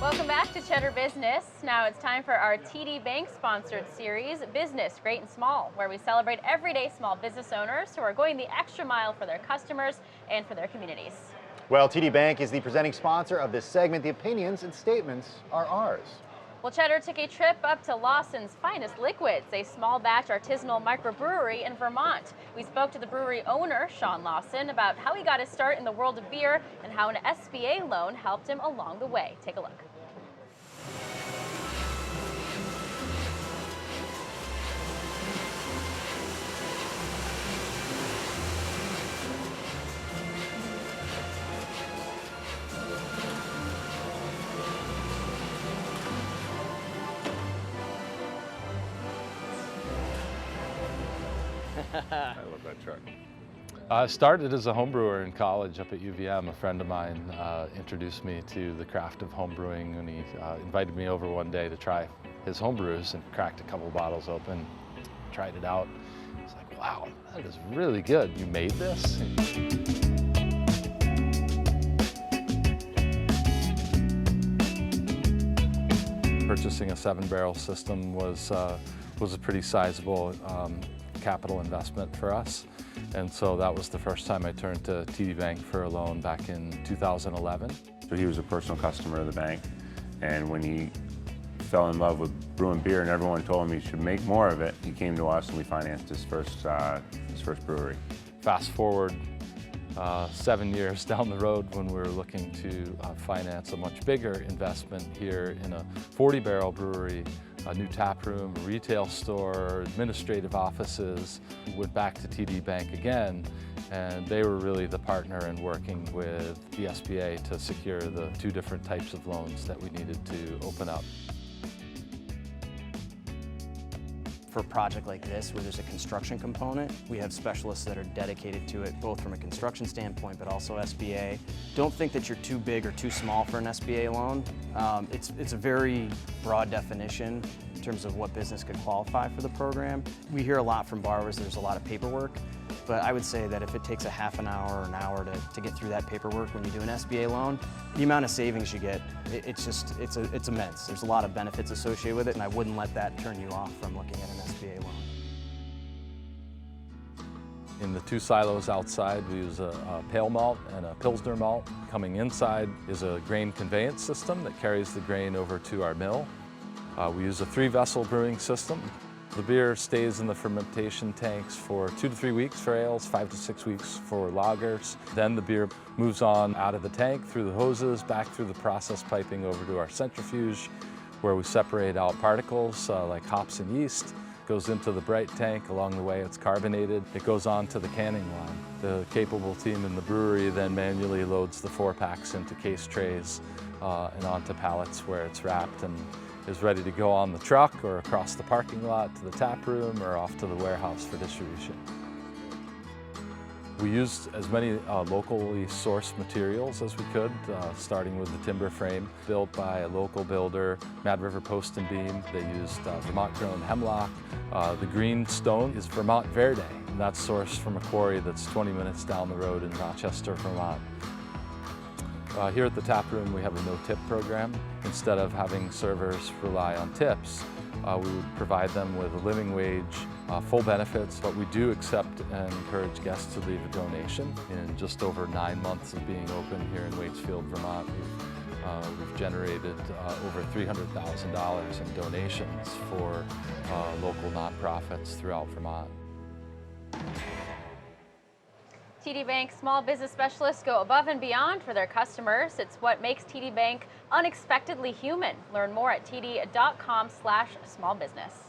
Welcome back to Cheddar Business. Now it's time for our TD Bank sponsored series, Business Great and Small, where we celebrate everyday small business owners who are going the extra mile for their customers and for their communities. Well, TD Bank is the presenting sponsor of this segment. The opinions and statements are ours. Well, Cheddar took a trip up to Lawson's Finest Liquids, a small batch artisanal microbrewery in Vermont. We spoke to the brewery owner, Sean Lawson, about how he got his start in the world of beer and how an SBA loan helped him along the way. Take a look. I love that truck. I started as a home brewer in college up at UVM. A friend of mine introduced me to the craft of home brewing, and he invited me over one day to try his home brews, and cracked a couple bottles open, tried it out. I was like, wow, that is really good. You made this? Purchasing a 7-barrel system was a pretty sizable capital investment for us. And so that was the first time I turned to TD Bank for a loan back in 2011. So he was a personal customer of the bank, and when he fell in love with brewing beer and everyone told him he should make more of it, he came to us and we financed his first brewery. Fast forward 7 years down the road, when we were looking to finance a much bigger investment here in a 40-barrel brewery, a new tap room, a retail store, administrative offices. Went back to TD Bank again, and they were really the partner in working with the SBA to secure the 2 different types of loans that we needed to open up. For a project like this, where there's a construction component, we have specialists that are dedicated to it, both from a construction standpoint, but also SBA. Don't think that you're too big or too small for an SBA loan. It's a very broad definition in terms of what business could qualify for the program. We hear a lot from borrowers there's a lot of paperwork, but I would say that if it takes a half an hour or an hour to get through that paperwork when you do an SBA loan, the amount of savings you get, it's immense. There's a lot of benefits associated with it, and I wouldn't let that turn you off from looking at an SBA loan. In the 2 silos outside, we use a pale malt and a Pilsner malt. Coming inside is a grain conveyance system that carries the grain over to our mill. We use a 3-vessel brewing system. The beer stays in the fermentation tanks for 2 to 3 weeks for ales, 5 to 6 weeks for lagers. Then the beer moves on out of the tank, through the hoses, back through the process piping over to our centrifuge, where we separate out particles like hops and yeast. Goes into the bright tank. Along the way it's carbonated. It goes on to the canning line. The capable team in the brewery then manually loads the 4-packs into case trays and onto pallets, where it's wrapped and is ready to go on the truck or across the parking lot to the tap room or off to the warehouse for distribution. We used as many locally sourced materials as we could, starting with the timber frame built by a local builder, Mad River Post and Beam. They used Vermont-grown hemlock. The green stone is Vermont Verde, and that's sourced from a quarry that's 20 minutes down the road in Rochester, Vermont. Here at the tap room, we have a no-tip program. Instead of having servers rely on tips, we would provide them with a living wage, full benefits, but we do accept and encourage guests to leave a donation. In just over 9 months of being open here in Waitsfield, Vermont, we've generated over $300,000 in donations for local nonprofits throughout Vermont. TD Bank small business specialists go above and beyond for their customers. It's what makes TD Bank unexpectedly human. Learn more at td.com/smallbusiness.